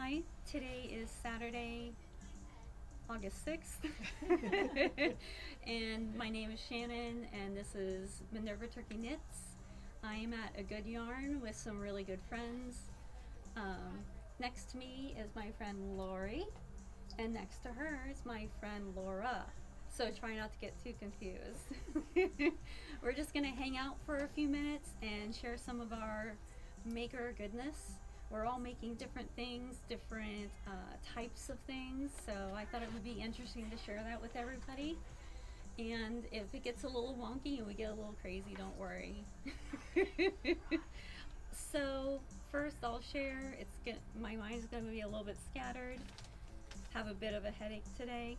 Hi, today is Saturday, August 6th, and my name is Shannon, and this is Minerva Turkey Knits. I am at a good yarn with some really good friends. Next to me is my friend Lori, and next to her is my friend Laura. So try not to get too confused. We're just gonna hang out for a few minutes and share some of our maker goodness. We're all making different things, different types of things, so I thought it would be interesting to share that with everybody. And if it gets a little wonky and we get a little crazy, don't worry. So first I'll share, my mind is going to be a little bit scattered, have a bit of a headache today,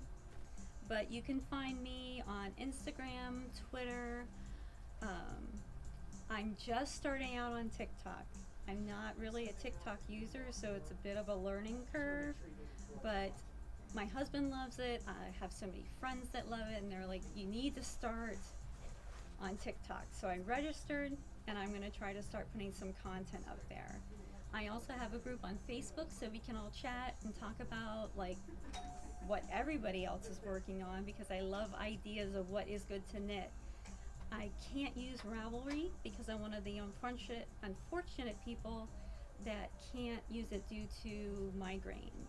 but you can find me on Instagram, Twitter. I'm just starting out on TikTok. I'm not really a TikTok user, so it's a bit of a learning curve, but my husband loves it. I have so many friends that love it, and they're like, you need to start on TikTok. So I registered, and I'm going to try to start putting some content up there. I also have a group on Facebook, so we can all chat and talk about like what everybody else is working on, because I love ideas of what is good to knit. I can't use Ravelry because I'm one of the unfortunate people that can't use it due to migraines.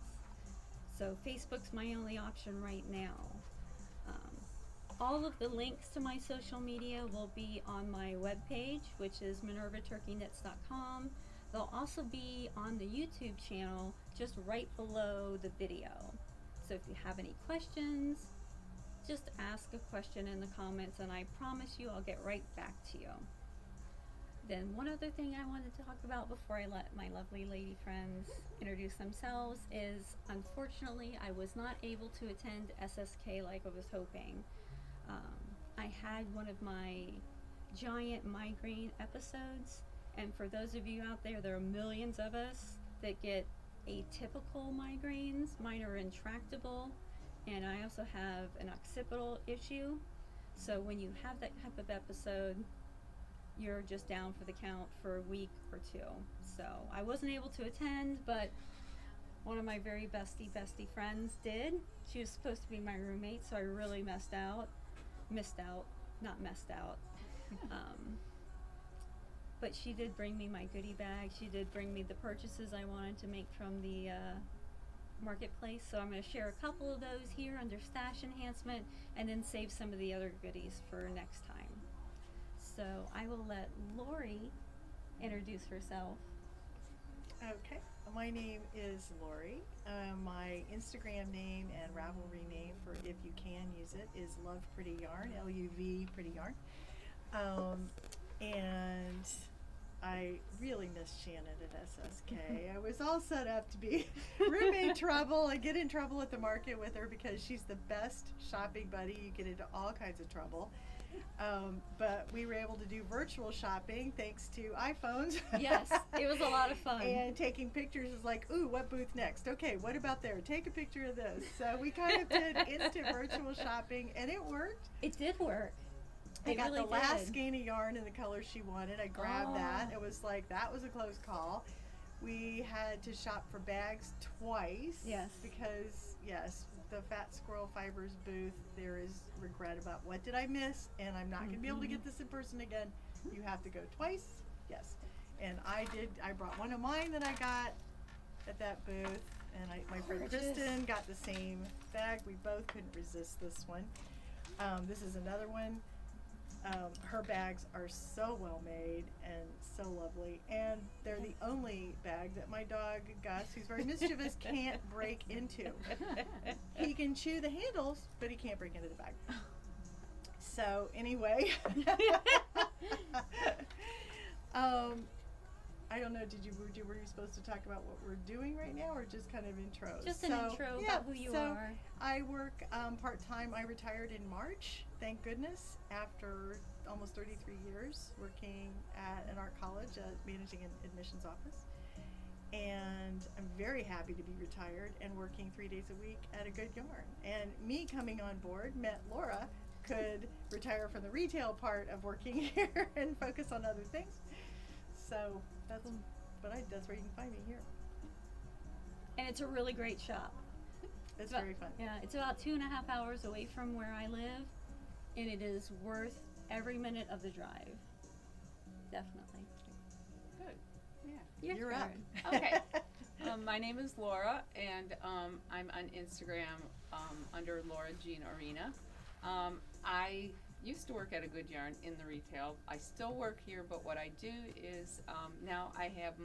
So Facebook's my only option right now. All of the links to my social media will be on my webpage, which is minervaturkeyknits.com. They'll also be on the YouTube channel just right below the video. So if you have any questions, just ask a question in the comments, and I promise you I'll get right back to you. Then one other thing I wanted to talk about before I let my lovely lady friends introduce themselves is, unfortunately, I was not able to attend SSK like I was hoping. I had one of my giant migraine episodes, and for those of you out there are millions of us that get atypical migraines. Mine are intractable, and I also have an occipital issue. So when you have that type of episode, you're just down for the count for a week or two. So I wasn't able to attend, but one of my very bestie friends did. She was supposed to be my roommate, so I really missed out. But she did bring me my goodie bag. She did bring me the purchases I wanted to make from the marketplace. So I'm going to share a couple of those here under stash enhancement, and then save some of the other goodies for next time. So I will let Lori introduce herself. Okay, my name is Lori. My Instagram name and Ravelry name, for if you can use it, is Love Pretty Yarn, L-U-V Pretty Yarn. And I really miss Shannon at SSK. I was all set up to be roommate trouble. I get in trouble at the market with her because she's the best shopping buddy. You get into all kinds of trouble. But we were able to do virtual shopping thanks to iPhones. Yes, it was a lot of fun. And taking pictures is like, ooh, what booth next? Okay, what about there? Take a picture of this. So we kind of did instant virtual shopping, and it worked. It did work. I got the last skein of yarn in the color she wanted. I grabbed that. It was like, that was a close call. We had to shop for bags twice. Yes. Because, yes, the Fat Squirrel Fibers booth, there is regret about what did I miss, and I'm not going to be able to get this in person again. You have to go twice. Yes. And I brought one of mine that I got at that booth, and my friend Kristen got the same bag. We both couldn't resist this one. This is another one. Her bags are so well made and so lovely, and they're the only bag that my dog Gus, who's very mischievous, can't break into. He can chew the handles, but he can't break into the bag. So anyway, I don't know, were you supposed to talk about what we're doing right now, or just kind of intros? Just an intro about who you are. I work part-time. I retired in March, thank goodness, after almost 33 years working at an art college, managing an admissions office. And I'm very happy to be retired and working 3 days a week at a good yarn. And me coming on board meant Laura could retire from the retail part of working here and focus on other things. So that's where you can find me here. And it's a really great shop. It's about- very fun. Yeah, it's about 2.5 hours away from where I live, and it is worth every minute of the drive. Definitely. Good. Your You're up. turn. Okay. My name is Laura, and I'm on Instagram under Laura Jean Arena. I used to work at a good yarn in the retail. I still work here, but what I do is now I have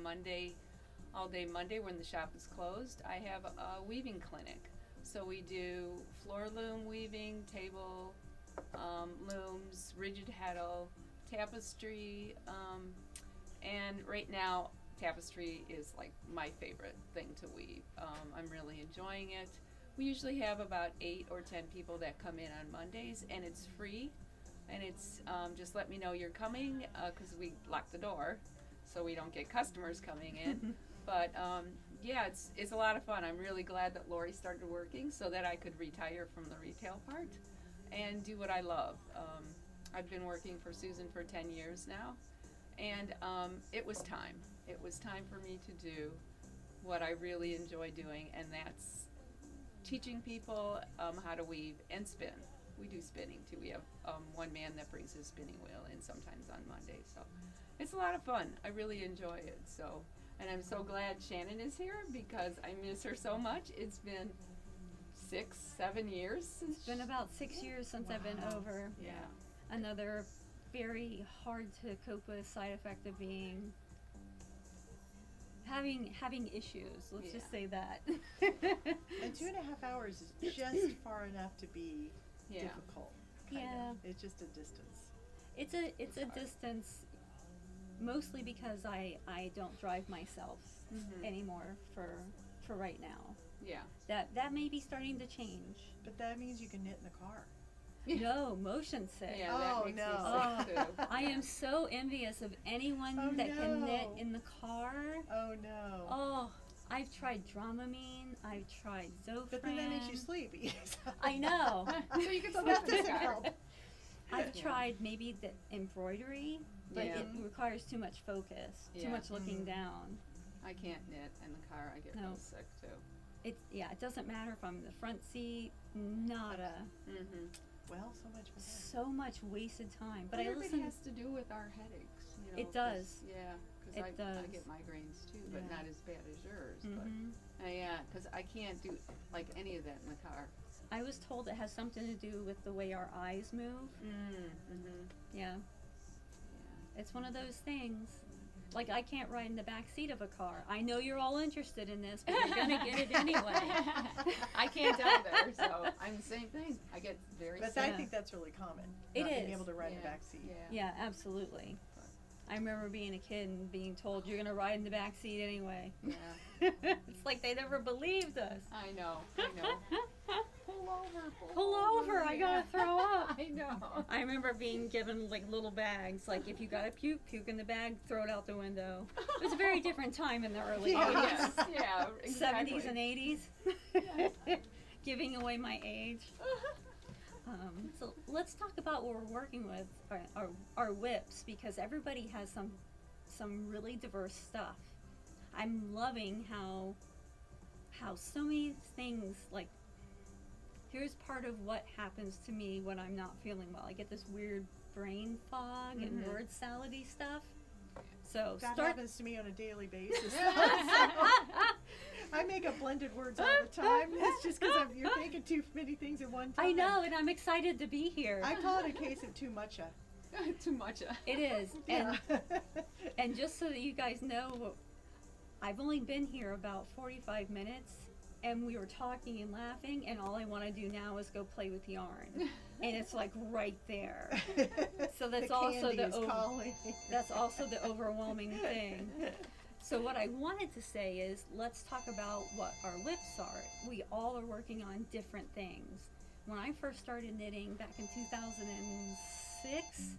all day Monday when the shop is closed, I have a weaving clinic. So we do floor loom weaving, table looms, rigid heddle, tapestry, and right now tapestry is like my favorite thing to weave. I'm really enjoying it. We usually have about 8 or 10 people that come in on Mondays, and it's free. And it's just let me know you're coming because we lock the door so we don't get customers coming in. But yeah, it's a lot of fun. I'm really glad that Lori started working so that I could retire from the retail part and do what I love. I've been working for Susan for 10 years now, and it was time. It was time for me to do what I really enjoy doing, and that's teaching people how to weave and spin. We do spinning too. We have one man that brings his spinning wheel in sometimes on Mondays, so it's a lot of fun. I really enjoy it. So, and I'm so glad Shannon is here because I miss her so much. It's been 6-7 years since. It's been about 6 years since I've been over. Yeah. Another very hard to cope with side effect of being having issues. Let's just say that. And 2.5 hours is just far enough to be difficult. Kind Yeah. of. It's just a distance. It's a hard. distance, mostly because I don't drive myself anymore for right now. Yeah. That may be starting to change. But that means you can knit in the car. No, motion sick. Yeah, that Oh, makes no. me sick too. I am so envious of anyone Oh, that can knit no. in the car. Oh no. Oh, I've tried Dramamine. I've tried Zofran. But then that makes you sleepy. I know. So you can So sleep that in the doesn't car. help. I've Yeah. tried maybe the embroidery, but Yeah. it requires too much focus, too Yeah. much looking down. I can't knit in the car. I get No. real sick too. It doesn't matter if I'm in the front seat, nada. Mm-hmm. Well, so much better. So much wasted time. But I everybody listen. has to do with our headaches. You know, It does. Yeah, because It I does. get migraines too, but Yeah. not as bad as yours. Mhm. But yeah, because I can't do like any of that in the car. I was told it has something to do with the way our eyes move. Mm-hmm. Yeah, Yeah. it's one of those things. Like, I can't ride in the back seat of a car. I know you're all interested in this, but you're gonna get it anyway. I can't either, so I'm the same thing. I get very But sick. I Yeah. think that's really common. It Not being is. able to ride in Yeah. the back seat. Yeah. Yeah, absolutely. I remember being a kid and being told you're gonna ride in the back seat anyway. Yeah. It's like they never believed us. I know. Pull over. Pull over, I gotta throw up. I know. I remember being given like little bags, like if you gotta puke in the bag, throw it out the window. It was a very different time in the early Yeah. 80s. Yes. Yeah. Exactly. 70s and 80s. Giving away my age. So let's talk about what we're working with, our whips, because everybody has some really diverse stuff. I'm loving how so many things, like, here's part of what happens to me when I'm not feeling well. I get this weird brain fog and Mhm. word salady stuff. So That start. happens to me on a daily basis. I make up blended words all the time. It's just because you're thinking too many things at one time. I know, and I'm excited to be here. I call it a case of too much. Too much. It is, Yeah. and just so that you guys know, I've only been here about 45 minutes, and we were talking and laughing, and all I want to do now is go play with yarn, and it's like right there. So that's The also candy the is calling. that's also the overwhelming thing. So what I wanted to say is, let's talk about what our whips are. We all are working on different things. When I first started knitting back in 2006,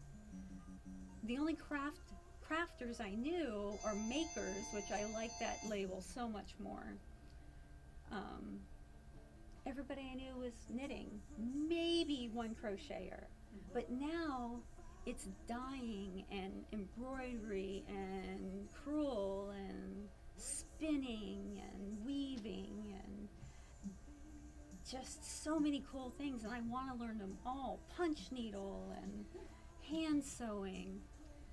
the only crafters I knew are makers, which I like that label so much more. Everybody I knew was knitting, maybe one crocheter, but now it's dyeing and embroidery and crewel and spinning and weaving just so many cool things, and I want to learn them all. Punch needle and hand sewing.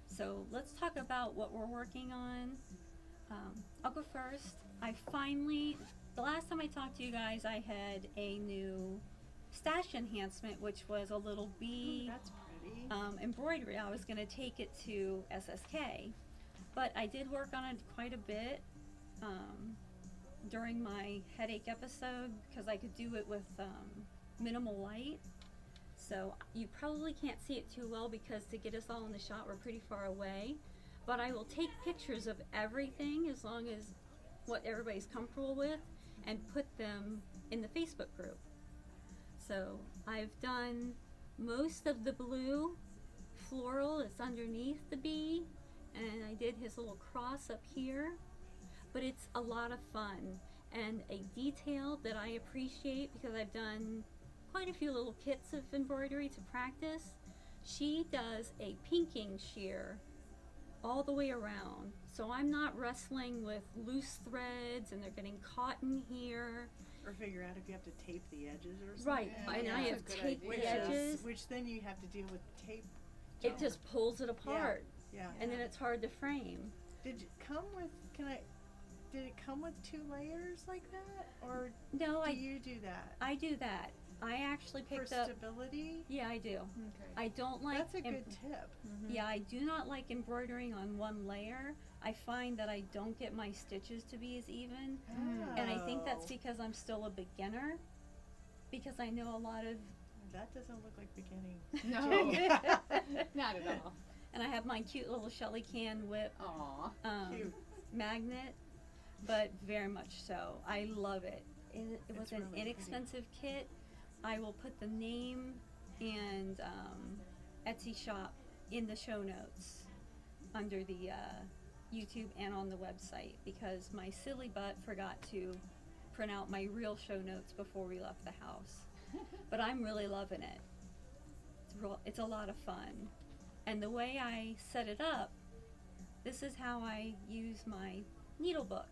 So let's talk about what we're working on. I'll go first. The last time I talked to you guys, I had a new stash enhancement, which was a little bee That's pretty. embroidery. I was going to take it to SSK, but I did work on it quite a bit during my headache episode because I could do it with minimal light. So you probably can't see it too well because to get us all in the shot, we're pretty far away. But I will take pictures of everything as long as what everybody's comfortable with and put them in the Facebook group. So I've done most of the blue floral that's underneath the bee, and I did his little cross up here. But it's a lot of fun and a detail that I appreciate because I've done quite a few little kits of embroidery to practice. She does a pinking sheer all the way around, so I'm not wrestling with loose threads and they're getting caught in here. Or figure out if you have to tape the edges or something. Right, and I that's have a good taped idea. the edges. Which then you have to deal with tape. It just pulls it apart, Yeah. and then it's hard to frame. Did it come with? Did it come with 2 layers like that, or No, do you do that I do that. I actually for picked up. stability? Yeah, I do. Okay. I don't like. That's a good tip. Yeah, I do not like embroidering on one layer. I find that I don't get my stitches to be as even, and I think that's Oh. because I'm still a beginner. Because I know a lot of, That doesn't look like beginning. No, not at all. and I have my cute little Shelly can whip Aw. Cute. magnet, but very much so. I love it. It was It's an really pretty. inexpensive kit. I will put the name and Etsy shop in the show notes under the YouTube and on the website because my silly butt forgot to print out my real show notes before we left the house. But I'm really loving it. It's a lot of fun. And the way I set it up, this is how I use my needle book.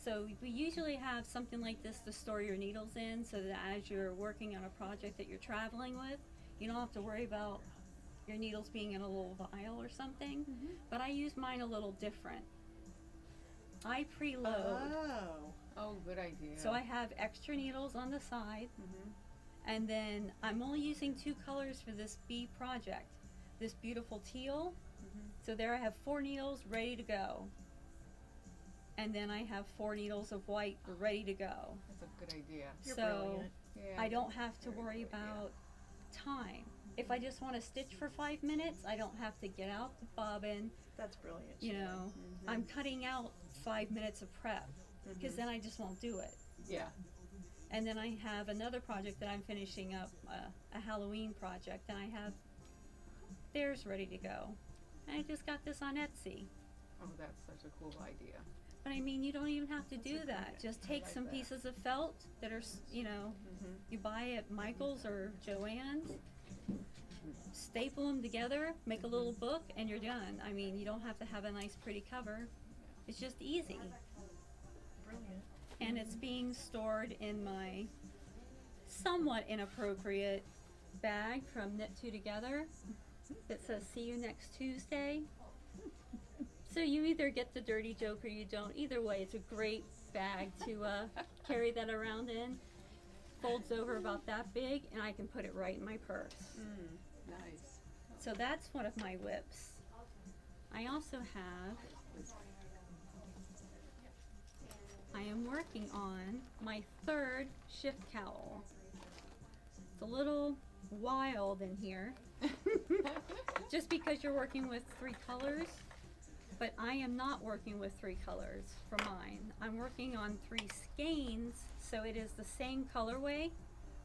So we usually have something like this to store your needles in so that as you're working on a project that you're traveling with, you don't have to worry about your needles being in a little vial or something. But I use mine a little different. I preload. Oh, good idea. So I have extra needles on the side, and then I'm only using 2 colors for this bee project. This beautiful teal. So there I have 4 needles ready to go. And then I have 4 needles of white ready to go. That's a good idea. You're So brilliant. Yeah. I don't have to Very worry good idea. about time. If I just want to stitch for 5 minutes, I don't have to get out the bobbin. That's brilliant. You know, I'm cutting out 5 minutes of prep because then I just won't do it. Yeah. And then I have another project that I'm finishing up, a Halloween project, and I have theirs ready to go. And I just got this on Etsy. Oh, that's such a cool idea. But I mean, you don't even have to That's do a great that. idea. Just I take like some that. pieces of felt that are, you buy at Michael's or Joann's, staple them together, make a little book, and you're done. I mean, you don't have to have a nice pretty cover. It's just easy. Brilliant. And it's being stored in my somewhat inappropriate bag from Knit Two Together that says see you next Tuesday. So you either get the dirty joke or you don't. Either way, it's a great bag to carry that around in. Folds over about that big, and I can put it right in my purse. Nice. So that's one of my whips. I also have, I am working on my 3rd shift cowl. It's a little wild in here, just because you're working with 3 colors, but I am not working with 3 colors for mine. I'm working on 3 skeins, so it is the same colorway,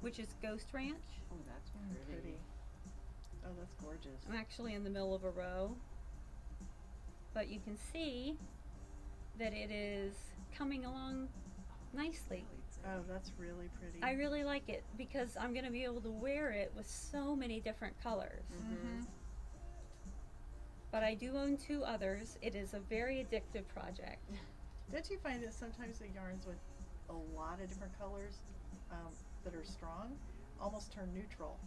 which is Ghost Ranch. Oh, that's Pretty. pretty. Oh, that's gorgeous. I'm actually in the middle of a row, but you can see that it is coming along nicely. Oh, that's really pretty. I really like it because I'm going to be able to wear it with so many different colors. But I do own 2 others. It is a very addictive project. Don't you find that sometimes the yarns with a lot of different colors that are strong almost turn neutral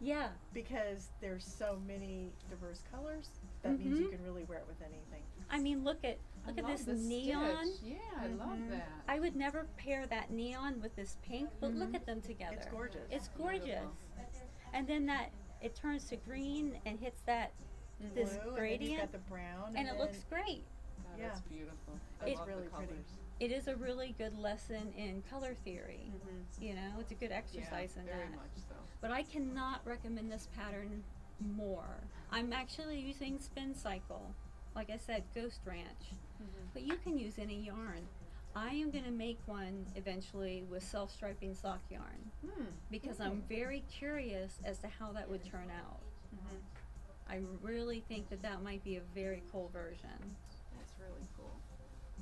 Yeah. because there's so many diverse colors. That means you can really wear it with anything. I mean, look at I this love the neon. stitch. Yeah, I love that. I would never pair that neon with this pink, but look at them together. It's gorgeous. It's gorgeous. Beautiful. And then that it turns to green and hits that this Blue, and then you've gradient, got the brown, and it then looks great. Oh, Yeah. that's beautiful. I It's love really the pretty. colors. It is a really good lesson in color theory. You know, it's a good exercise in Very that. much so. But I cannot recommend this pattern more. I'm actually using Spin Cycle, like I said, Ghost Ranch. But you can use any yarn. I am going to make one eventually with self-striping sock yarn because I'm very curious as to how that would turn out. I really think that that might be a very cool version, That's really cool.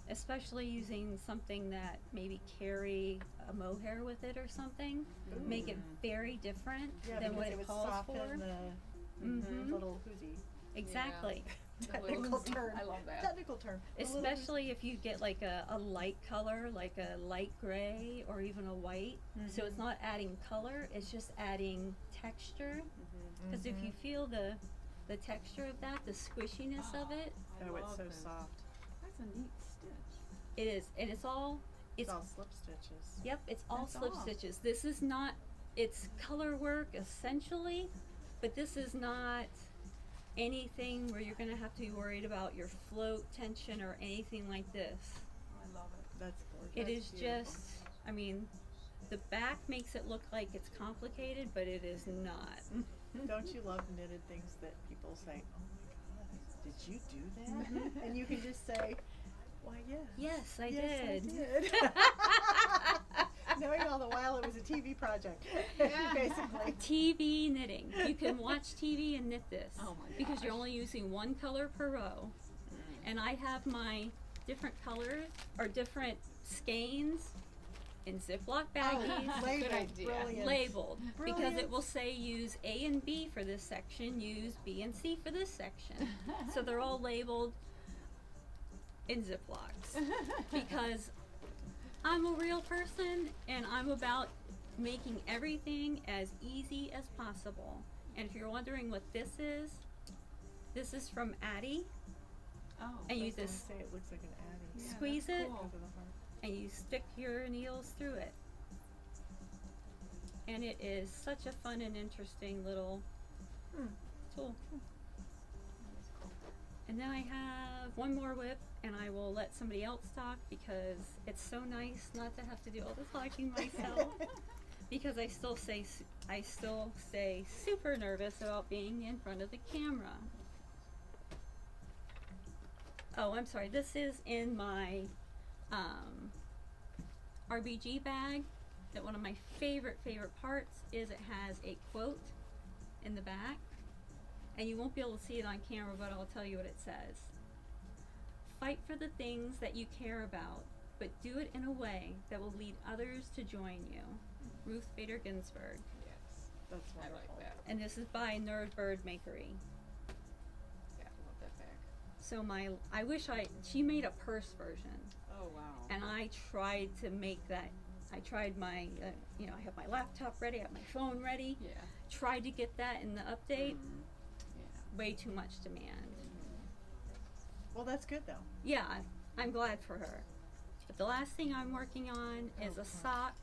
especially using something that maybe carry a mohair with it or something. Make it very different yeah, than because what it it would calls soften for. the little hoozy. Exactly. The little- Technical term. I love that. Technical term. The little Especially if you get like a light color, like a light gray or even a white. So it's not adding color, it's just adding texture. Because if you feel the texture of that, the squishiness of it, Oh, it's love so this. soft. That's a neat stitch. it is. And it's all, It's all slip stitches. yep, it's all That's slip all. stitches. This is not, it's color work essentially, but this is not anything where you're going to have to be worried about your float tension or anything like this. I love it. That's gorgeous. It That's is beautiful. just, I mean, the back makes it look like it's complicated, but it is not. Don't you love knitted things that people say, "Oh my God, did you do that?" And you can just say, "Why, yes. Yes, I Yes, did. I did." Knowing all the while it was a TV project, basically. TV knitting. You can watch TV and knit this Oh my because you're gosh. only using one color per row. And I have my different colors or different skeins in Ziploc baggies. Oh, labeled, idea. brilliant. Labeled because it Brilliant. will say use A and B for this section, use B and C for this section. So they're all labeled in Ziplocs because I'm a real person and I'm about making everything as easy as possible. And if you're wondering what this is from Addie, Oh, and you I was gonna just say it looks like an Addie. yeah, squeeze that's it. cool. Over the heart. and you stick your needles through it. And it is such a fun and interesting little tool. That's cool. And then I have one more whip, and I will let somebody else talk because it's so nice not to have to do all the talking myself. Because I still stay super nervous about being in front of the camera. Oh, I'm sorry. This is in my RBG bag. That one of my favorite parts is it has a quote in the back, and you won't be able to see it on camera, but I'll tell you what it says. Fight for the things that you care about, but do it in a way that will lead others to join you. Ruth Bader Ginsburg. Yes. That's I wonderful. like that. And this is by Nerdbird Makery. Yeah, I love that bag. So she made a purse version, Oh, wow. and I tried to make that. I tried my, I have my laptop ready, I have my phone ready. Yeah. Tried to get that in the update. Yeah. Way too much demand. Well, that's good though. Yeah, I'm glad for her. But the last thing I'm working on is a sock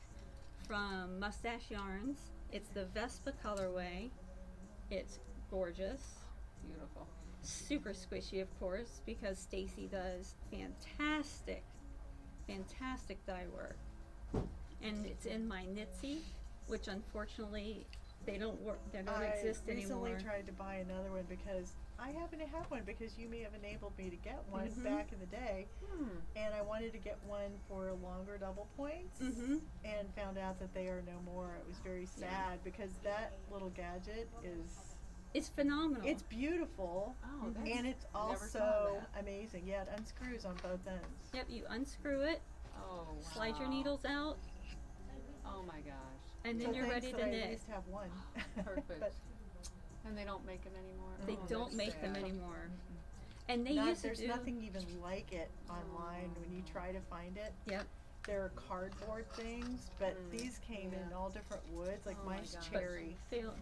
from Mustache Yarns. It's the Vespa colorway. It's gorgeous. Beautiful. Super squishy, of course, because Stacy does fantastic dye work. And it's in my Knitsy, which unfortunately they don't work. They don't exist I recently anymore. tried to buy another one because I happen to have one because you may have enabled me to get one back in the day, and I wanted to get one for longer double points, and found out that they are no more. It was very sad because that little gadget is. It's phenomenal. It's beautiful, Oh, that's, and it's I never saw also that. amazing. Yeah, it unscrews on both ends. Yep, you unscrew it, Oh, wow. slide your needles out, Oh my gosh. and then So you're thanks ready that to I knit. at least have one. Perfect. But And they don't make them anymore? They Oh, don't that's make them sad. anymore. And they not, used to there's do. nothing even like it online when you try to find it. Yep. they're cardboard things, but these came in all different woods. Like Oh my mine's gosh. cherry, Feel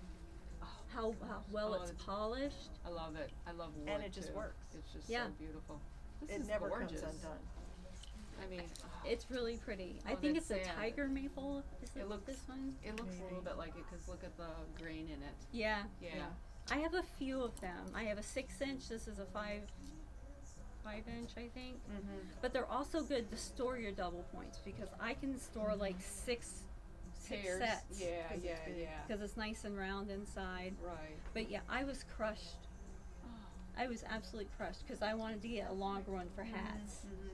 how well Oh, it's it's- polished. I love it. I love wood and it just too. works. It's just Yeah. so beautiful. This It is never gorgeous. comes undone. I mean, It's really pretty. I Oh, think it's that's a sad. tiger maple. Is It it looks- this one? it looks a little Maybe. bit like it because look at the grain in it. Yeah. Yeah. I have a few of them. I have a 6-inch. This is a 5-inch, I think. Mm-hmm. But they're also good to store your double points because I can store like six Pairs. sets. Yeah, 'Cause it's yeah, big. yeah. Because it's nice and round inside. Right. But yeah, I was crushed. I was absolutely crushed because I wanted to get a longer one for hats. Mm-hmm.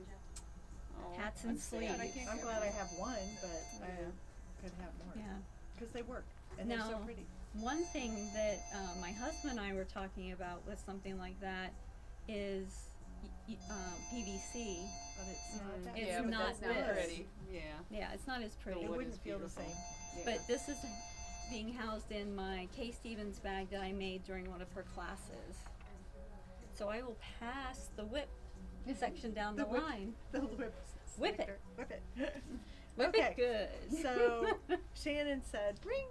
Oh, Hats and I'm sad I sleeves. can't I'm get glad I one. have one, but I Yeah. could have more. Yeah. Because they work and they're so Now- pretty. One thing that my husband and I were talking about with something like that is PVC. But it's not that It's yeah, but not that's not this. pretty. Yeah. Yeah, it's not as pretty. It wood wouldn't is feel the beautiful. same. Yeah. But this is being housed in my K. Stevens bag that I made during one of her classes. So I will pass the whip section down the, The whip. line. The whip. Whip it. slicker. Whip it. Whip Okay. it good. So Shannon said, "Bring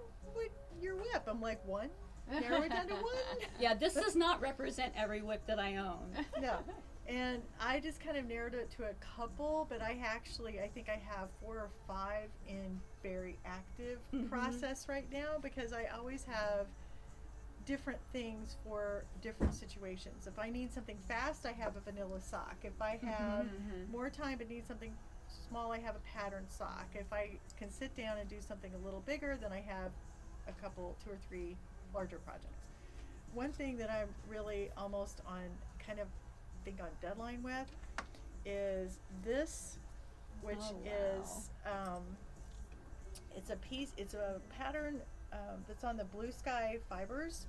your whip." I'm like, "One." Narrow it down to one. Yeah, this does not represent every whip that I own. No. And I just kind of narrowed it to a couple, but I think I have 4 or 5 in very active process right now because I always have different things for different situations. If I need something fast, I have a vanilla sock. If I have more time but need something small, I have a patterned sock. If I can sit down and do something a little bigger, then I have a couple, 2 or 3 larger projects. One thing that I'm really almost on kind of think on deadline with is this, which Oh, wow. is it's a pattern that's on the Blue Sky Fibers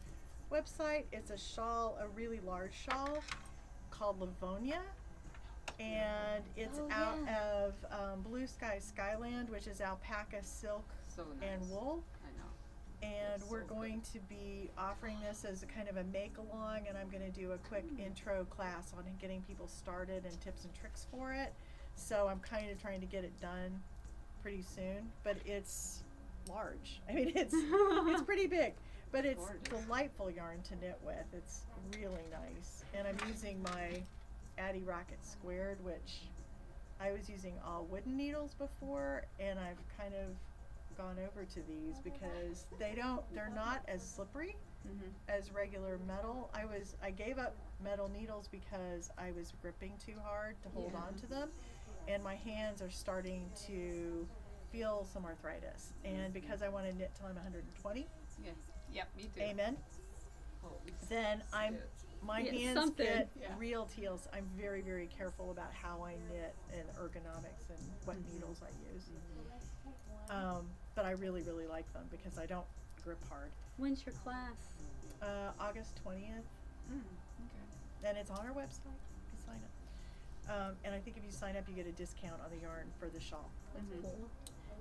website. It's a shawl, a really large shawl called Livonia, and it's Oh, out yeah. of Blue Sky Skyland, which is alpaca, silk, So nice. and wool. I know. And That's we're so going to be offering this as a kind of a make along, and I'm going to do a quick intro class on getting people started and tips and tricks for it. So I'm kind of trying to get it done pretty soon, but it's large. I mean, it's pretty big, but it's Gorgeous. delightful yarn to knit with. It's really nice, and I'm using my Addy Rocket Squared, which I was using all wooden needles before, and I've kind of gone over to these because they're not as slippery as regular metal. I gave up metal needles because I was gripping too hard to hold on to them, and my hands are starting to feel some arthritis. And because I want to knit till I'm 120, Yeah. Yep. Me too. amen, Holy then my Yeah, hands something. get Yeah. real teals. I'm very, very careful about how I knit and ergonomics and what needles I use. But I really, really like them because I don't grip hard. When's your class? August 20th, Okay. and it's on our website. You can sign up. And I think if you sign up, you get a discount on the yarn for the shawl. Cool.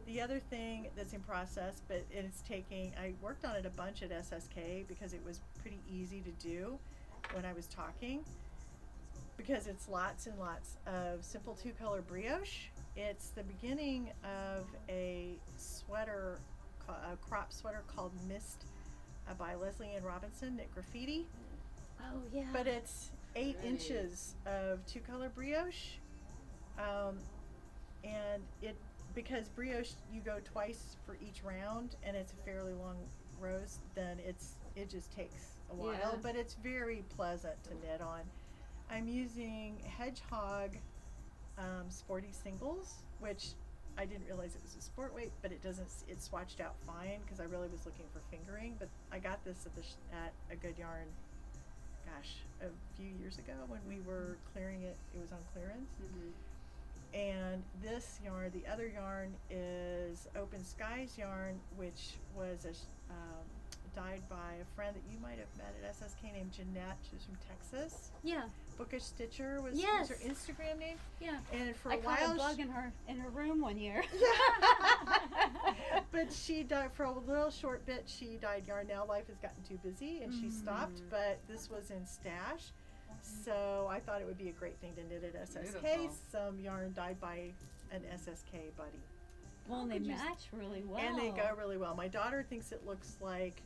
The other thing that's in process, but I worked on it a bunch at SSK because it was pretty easy to do when I was talking, because it's lots and lots of simple 2-color brioche. It's the beginning of a sweater, a crop sweater called Mist by Leslie Ann Robinson, Knit Graffiti. Oh yeah. But it's 8 Pretty. inches of 2-color brioche, and because brioche you go twice for each round, and it's a fairly long rows, then it just takes a while, Yeah. but it's very pleasant to knit on. I'm using Hedgehog sporty singles, which I didn't realize it was a sport weight, but it swatched out fine because I really was looking for fingering. But I got this at a Good Yarn, a few years ago when we were clearing it. It was on clearance. And this yarn, the other yarn, is Open Skies yarn, which was dyed by a friend that you might have met at SSK named Jeanette. She's from Texas. Yeah. Bookish Stitcher was Yes. her Instagram name. Yeah. And for I a caught while, a bug in her room one year. but she died for a little short bit. She dyed yarn. Now life has gotten too busy, and she stopped. But this was in stash, so I thought it would be a great thing to knit at SSK. Beautiful. Some yarn dyed by an SSK buddy. Well, and they match really well. And they go really well. My daughter thinks it looks like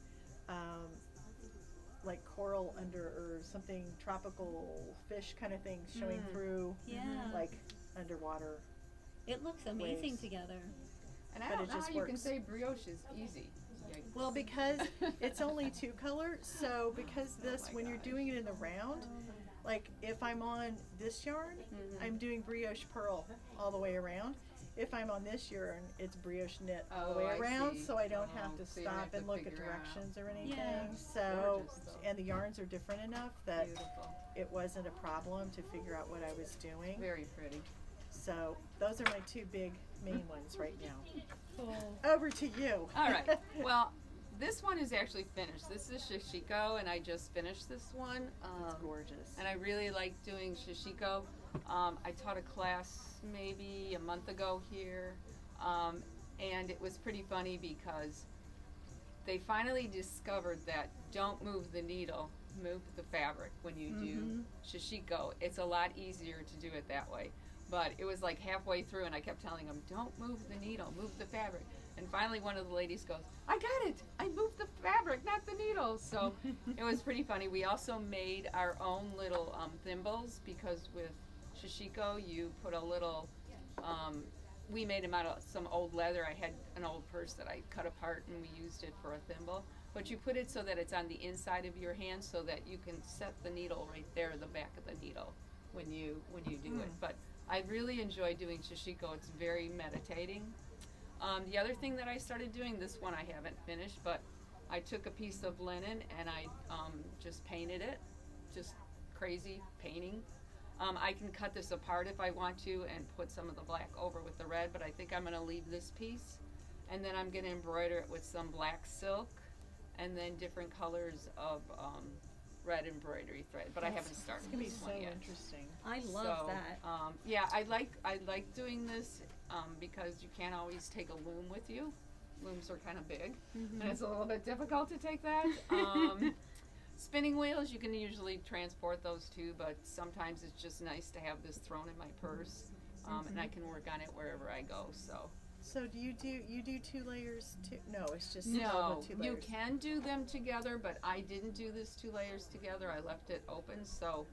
coral under or something, tropical fish kind of thing showing through, Yeah. like underwater. It looks amazing waves. together. And I But don't it know just how you can works. say brioche is easy. Yikes. Well, because it's only 2 color, so because this, my when you're gosh. doing it in the round, like if I'm on this yarn, I'm doing brioche pearl all the way around. If I'm on this yarn, it's brioche knit all the Oh, way I around, see. so I don't Oh, have to so you don't stop have to and look at figure out. directions or anything. Yeah. So, Gorgeous, though. and the yarns are different enough that Beautiful. it wasn't a problem to figure out what I was doing. Very pretty. So those are my 2 big main ones right now. Cool. Over to you. All right. Well, this one is actually finished. This is Shishiko, and I just finished this one. It's gorgeous. And I really like doing Shishiko. I taught a class maybe a month ago here, and it was pretty funny because they finally discovered that don't move the needle, move the fabric when you do Shishiko. It's a lot easier to do it that way. But it was like halfway through, and I kept telling them, don't move the needle, move the fabric. And finally one of the ladies goes, I got it! I moved the fabric, not the needle. So it was pretty funny. We also made our own little thimbles, because with Shishiko you put a little, we made them out of some old leather. I had an old purse that I cut apart and we used it for a thimble. But you put it so that it's on the inside of your hand so that you can set the needle right there, the back of the needle, when you do it. But I really enjoy doing Shishiko. It's very meditating. The other thing that I started doing, this one I haven't finished, but I took a piece of linen and I just painted it, just crazy painting. I can cut this apart if I want to and put some of the black over with the red, but I think I'm going to leave this piece. And then I'm going to embroider it with some black silk and then different colors of red embroidery thread, but I haven't started It's gonna be this so one yet. interesting. I love So, that. yeah, I like doing this because you can't always take a loom with you. Looms are kind of big, and it's a little bit difficult to take that. Spinning wheels, you can usually transport those too, but sometimes it's just nice to have this thrown in my purse, and I can work on it wherever I go. So do you do 2 layers too? No, it's just No, with 2 you layers. can do them together, but I didn't do this 2 layers together. I left it open so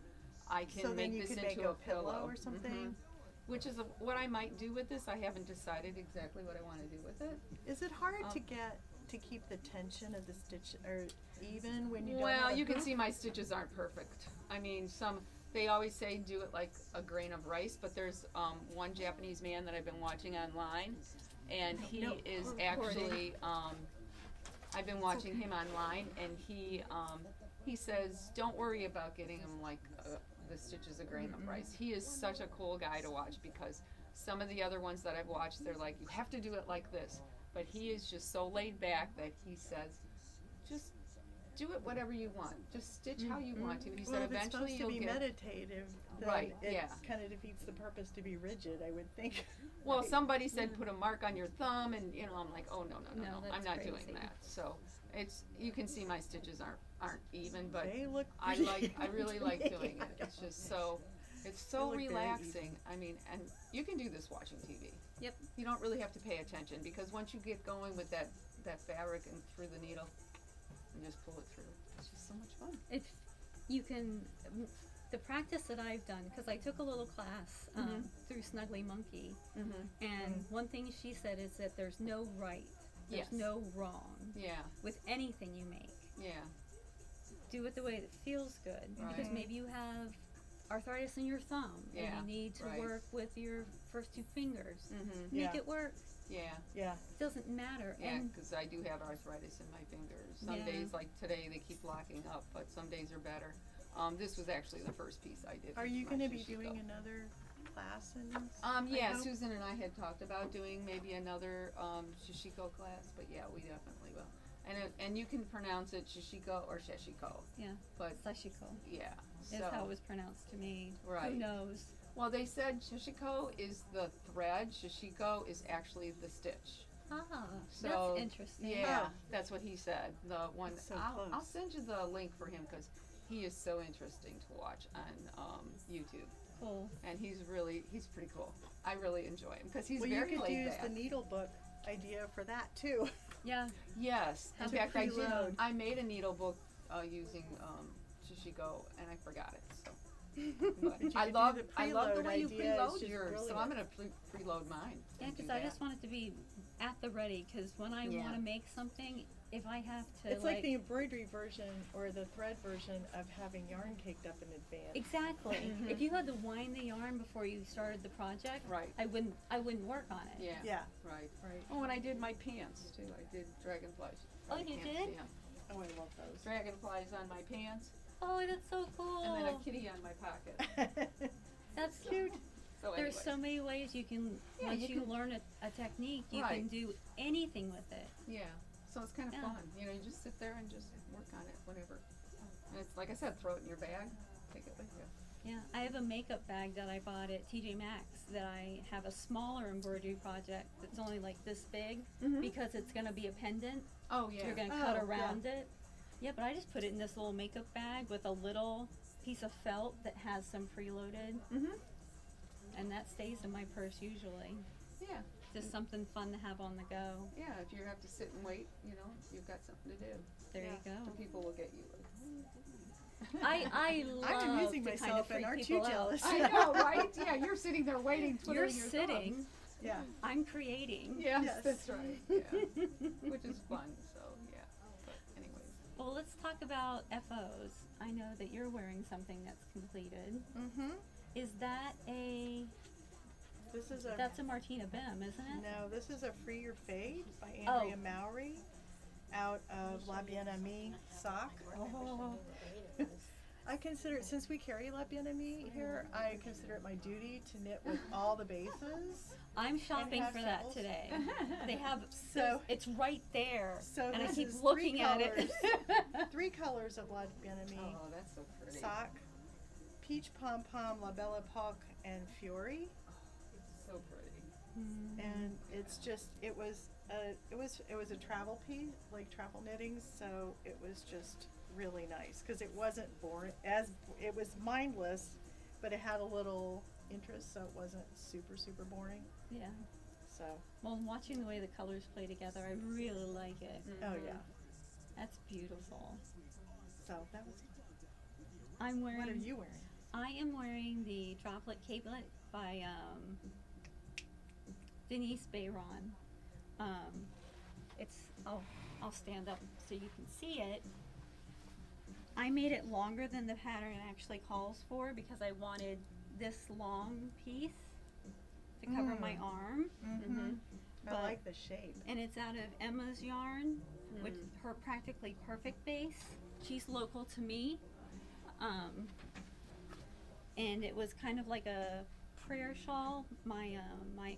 I can So then make you this could into make a a pillow or something? Which is what I might do with this. I haven't decided exactly what I want to do with it. Is it hard to keep the tension of the stitch or even when you don't Well, have a you can hoop? see my stitches aren't perfect. I mean, they always say do it like a grain of rice, but there's one Japanese man that I've been watching online, and he is actually I've been watching him online, and he says don't worry about getting him like the stitches a grain of rice. He is such a cool guy to watch, because some of the other ones that I've watched, they're like, you have to do it like this, but he is just so laid back that he says just do it whatever you want. Just stitch how you want to. He Well, said if it's eventually supposed you'll to be get. meditative, then Right, it yeah. kind of defeats the purpose to be rigid, I would think. Well, Right? somebody said put a mark on your thumb, and I'm like, oh no, No, I'm that's not crazy. doing that. So you can see my stitches aren't even, but They look I pretty really to like me. doing it. I It's don't just know. it's so look very relaxing. I mean, and you can do this watching TV. Yep. You don't really have to pay attention, because once you get going with that fabric and through the needle, and just pull it through. It's just so much fun. If you can, the practice that I've done, because I took a little class through Snuggly Monkey, and one thing she said is that there's no right, there's Yes. no wrong Yeah, with anything you make. yeah, Do it the way that feels good, because Right. maybe you have arthritis in your thumb, Yeah, and you need to right. work with your first 2 fingers. mm-hmm. Make Yeah. it work. Yeah. Yeah. It doesn't matter. Yeah, And because I do have arthritis in my fingers. Some Yeah. days, like today, they keep locking up, but some days are better. This was actually the first piece I did. Are with you my going to be Shishiko. doing another class in this? Yeah, hope? Susan and I had talked about doing maybe another Shishiko class, but yeah, we definitely will. And you can pronounce it Shishiko or Sheshiko, yeah, but Sashiko yeah. is So, how it was pronounced to me. Right. Who knows? well, they said Shishiko is the thread, Shishiko is actually the stitch. Ah, So, that's interesting. Yeah, Oh. that's what he said. The one That's so I'll close. send you the link for him, because he is so interesting to watch on YouTube. cool. and he's pretty cool. I really enjoy him because he's Well, very you could laid use back. the needle book idea for that too. Yeah. Yes, in To fact, I did. preload. I made a needle book using Shishigo, and I forgot it. So, but But you I could do love the I love the preload way you idea, it's preload just yours. So brilliant. I'm gonna preload mine. Yeah, and do because I that. just want it to be at the ready. Because when I Yeah. want to make something, if I have to, It's like the embroidery version or the thread version of having yarn caked up in advance. exactly. Mhm. If you had to wind the yarn before you started the project, Right. I wouldn't work on it. Yeah. Yeah. Right. Right. Oh, and I did my pants too. I did dragonflies. Oh, Probably you can't did? see 'em. Oh, I love those. Dragonflies on my pants, Oh, that's so cool. and then a kitty on my pocket. That's Cute. So There's anyway. so many ways you can, Yeah, once you you can- learn a technique, you Right. can do anything with it. Yeah. So it's kind of Yeah. fun. You know, you just sit there and just work on it whenever. And it's like I said, throw it in your bag, take it with you. Yeah, I have a makeup bag that I bought at TJ Maxx that I have a smaller embroidery project that's only like this big Mhm. because it's going to be a pendant. Oh yeah. You're going to cut Oh, yeah. around it. Yeah, but I just put it in this little makeup bag with a little piece of felt that has some preloaded, Mhm. and that stays in my purse usually. Yeah. Just something fun to have on the go. Yeah. If you have to sit and wait, you know, you've got something to do. There Yeah. you go. The people will get you. Like, I love I'm amusing to kind myself, of freak and aren't people you out. jealous? I know, right? Yeah, you're sitting there waiting, You're twiddling your sitting, thumbs. Yeah. I'm creating. Yes, Yes. that's right. Yeah. Which is fun. So yeah. But anyways. Well, let's talk about FOs. I know that you're wearing something that's completed. Mm-hmm. Is that This is a that's a Martina Bim, isn't it? no. This is a Free Your Fade by Andrea Oh. Mowry, out of La Bien Amie sock. Oh, I consider it, since we carry La Bien Amie here, I consider it my duty to knit with all the bases. I'm shopping have for that samples. today. They have So- it's right there, So and I this keep is looking three at it. 3 colors of La Bien Amie Oh, that's so pretty. sock: Peach Pom Pom, La Belle Epoque, and Fiori. It's so pretty. And it's just it was a travel piece, like travel knitting, so it was just really nice because it wasn't boring, it was mindless, but it had a little interest, so it wasn't super boring. Yeah. So Well, watching the way the colors play together, I really like it. oh yeah, That's beautiful. so that was. I'm wearing. What are you wearing? I am wearing the Droplet Capelet by Denise Bayron. I'll stand up so you can see it. I made it longer than the pattern actually calls for because I wanted this long piece to cover my arm. Mm-hmm. I But- like the shape. And it's out of Emma's yarn, which is her practically perfect base. She's local to me. And it was kind of like a prayer shawl. My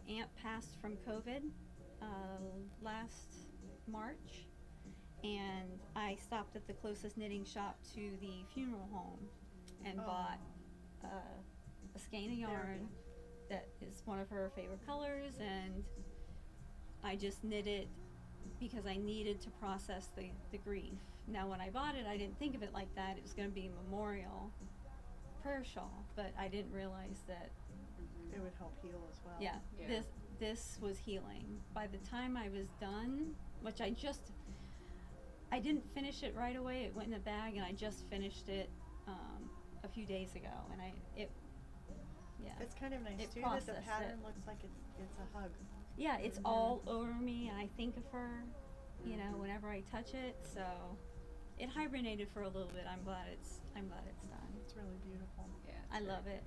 aunt passed from COVID last March, and I stopped at the closest knitting shop to the funeral home and Oh. bought a skein of yarn that is one of her favorite colors, and I just knit it because I needed to process the grief. Now when I bought it, I didn't think of it like that. It was going to be a memorial prayer shawl, but I didn't realize that It would help heal as well. yeah, Yeah. this was healing. By the time I was done, which I didn't finish it right away. It went in a bag, and I just finished it a few days ago, and It's kind of nice It too that the processed pattern it. looks like it's a hug. yeah, it's all over me, and I think of her, you know, whenever I touch it. So it hibernated for a little bit. I'm glad it's done. It's really beautiful. Yeah. I love it.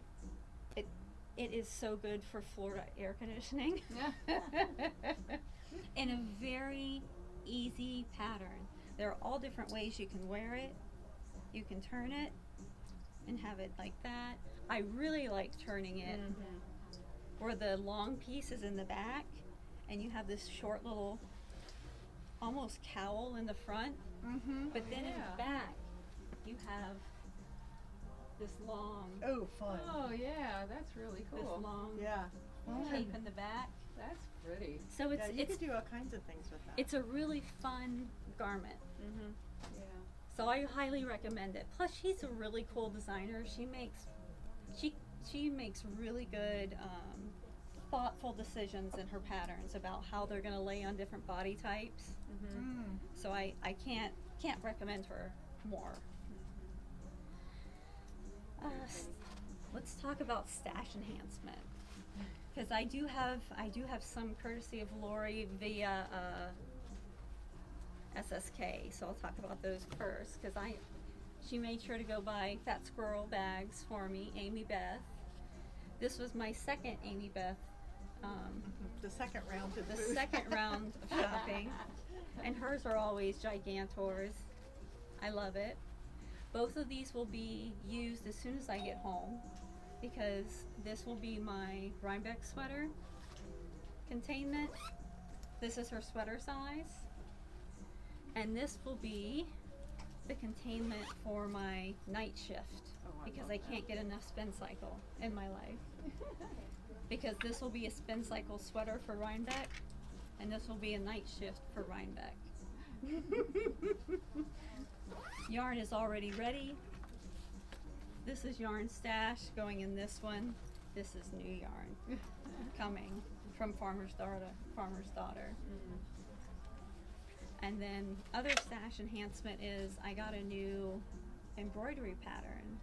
It is so good for Florida air conditioning. Yeah. In a very easy pattern. There are all different ways you can wear it. You can turn it and have it like that. I really like turning it where the long piece is in the back and you have this short little almost cowl in the front, Mm-hmm. but then in Yeah. the back you have this long Oh, fun. Oh yeah, that's really this cool. long Yeah. cape in the back. That's pretty. So Yeah, you it's could do all kinds of things with that. it's a really fun garment. Mm-hmm. Yeah. So I highly recommend it. Plus she's a really cool designer. she makes really good, thoughtful decisions in her patterns about how they're going to lay on different body types. Mm-hmm. So I can't recommend her more. Let's talk about stash enhancement, because I do have some courtesy of Lori via SSK. So I'll talk about those first, because she made sure to go buy Fat Squirrel bags for me, Amy Beth. This was my second Amy Beth. The second round of The second round of shopping, and hers are always gigantors. I love it. Both of these will be used as soon as I get home, because this will be my Rhinebeck sweater containment. This is her sweater size, and this will be the containment for my night shift, because I can't get enough spin cycle in my life. Because this will be a spin cycle sweater for Rhinebeck, and this will be a night shift for Rhinebeck. Yarn is already ready. This is yarn stash going in this one. This is new yarn coming from Farmer's Daughter. Mm-hmm. And then other stash enhancement is I got a new embroidery pattern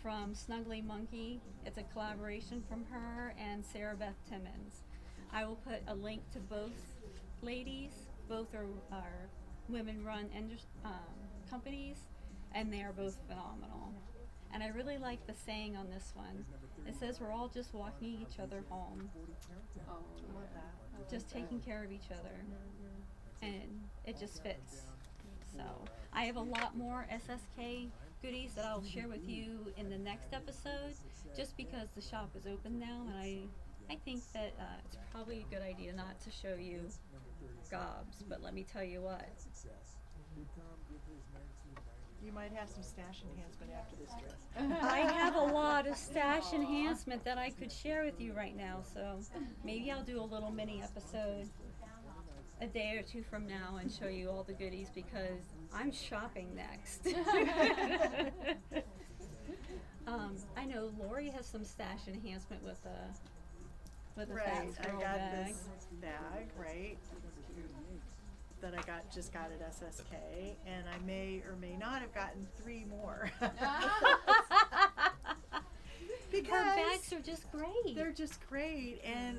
from Snuggly Monkey. It's a collaboration from her and Sarah Beth Timmons. I will put a link to both ladies. Both are women-run companies, and they are both phenomenal. And I really like the saying on this one. It says we're all just walking each other home, Oh, love that. just taking care of each other, and it just fits. So I have a lot more SSK goodies that I'll share with you in the next episode, just because the shop is open now, and I think that it's probably a good idea not to show you gobs, but let me tell you what. You might have some stash enhancement after this dress. I have a lot of stash enhancement that I could share with you right now, so maybe I'll do a little mini episode a day or two from now and show you all the goodies, because I'm shopping next. I know Lori has some stash enhancement with a Right, Fat I Squirrel got bag. this bag, right, that I just got at SSK, and I may or may not have gotten 3 more. Because Her bags are just great. they're just great, and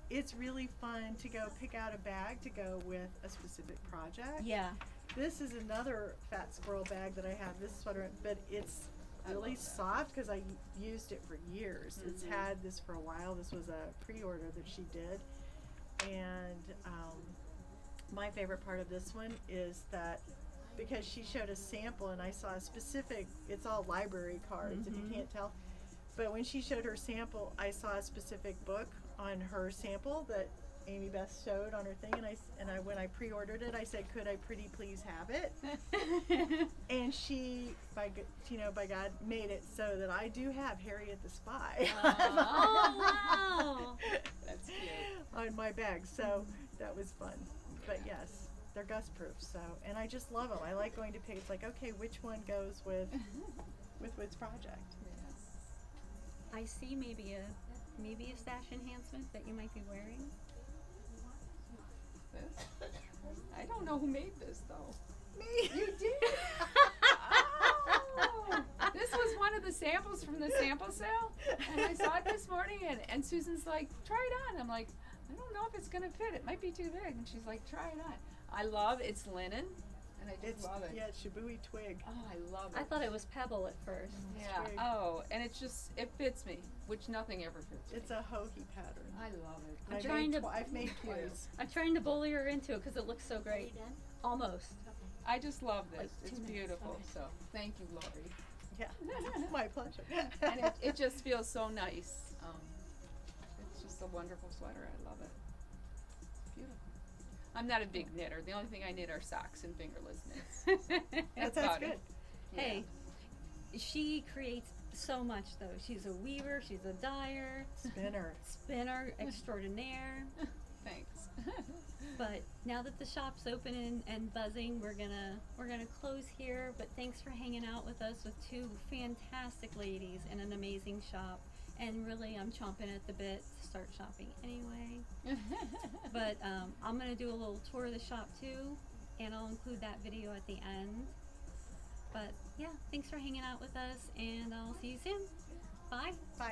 it's really fun to go pick out a bag to go with a specific project. Yeah. This is another Fat Squirrel bag that I have this sweater in, but it's I really love that. soft because I used it for years. It's had this for a while. This was a pre-order that she did, and my favorite part of this one is that because she showed a sample and I saw a specific, it's all library cards if you can't tell, but when she showed her sample, I saw a specific book on her sample that Amy Beth showed on her thing, and I when I pre-ordered it, I said, could I pretty please have it? And she, by God, made it so that I do have Harriet the Spy Oh, wow. That's cute. on my bag, so that was fun. But yes, they're gust proof, so, and I just love them. I like going to pick, it's like, okay, which one goes with which project? I see maybe a stash enhancement that you might be wearing. This? I don't know who made this though. Me. You did? Oh, this was one of the samples from the sample sale, and I saw it this morning, and Susan's like, try it on. I'm like, I don't know if it's gonna fit. It might be too big. And she's like, try it on. I love it's linen, and I just It's love it. yeah, Shibui twig. Oh, I love it. I thought it was pebble at first. Yeah. twig. Oh, and it fits me, which nothing ever fits me. It's a hokey pattern. I love it. I'm I've trying made to- I've made Yeah. twice. I'm trying to bully her into it because it looks so great. Almost. I just love this. Like 2 It's minutes, beautiful. okay. So thank you, Lori. Yeah, my pleasure. And it just feels so nice. It's just a wonderful sweater. I love it. It's beautiful. I'm not a big knitter. The only thing I knit are socks and fingerless knits. That sounds about good. it. Hey, she creates so much though. She's a weaver, she's a dyer, Spinner. spinner extraordinaire. Thanks. But now that the shop's open and buzzing, we're gonna close here. But thanks for hanging out with us with 2 fantastic ladies in an amazing shop. And really, I'm chomping at the bit to start shopping anyway. But I'm going to do a little tour of the shop too, and I'll include that video at the end. But yeah, thanks for hanging out with us, and I'll see you soon. Bye. Bye.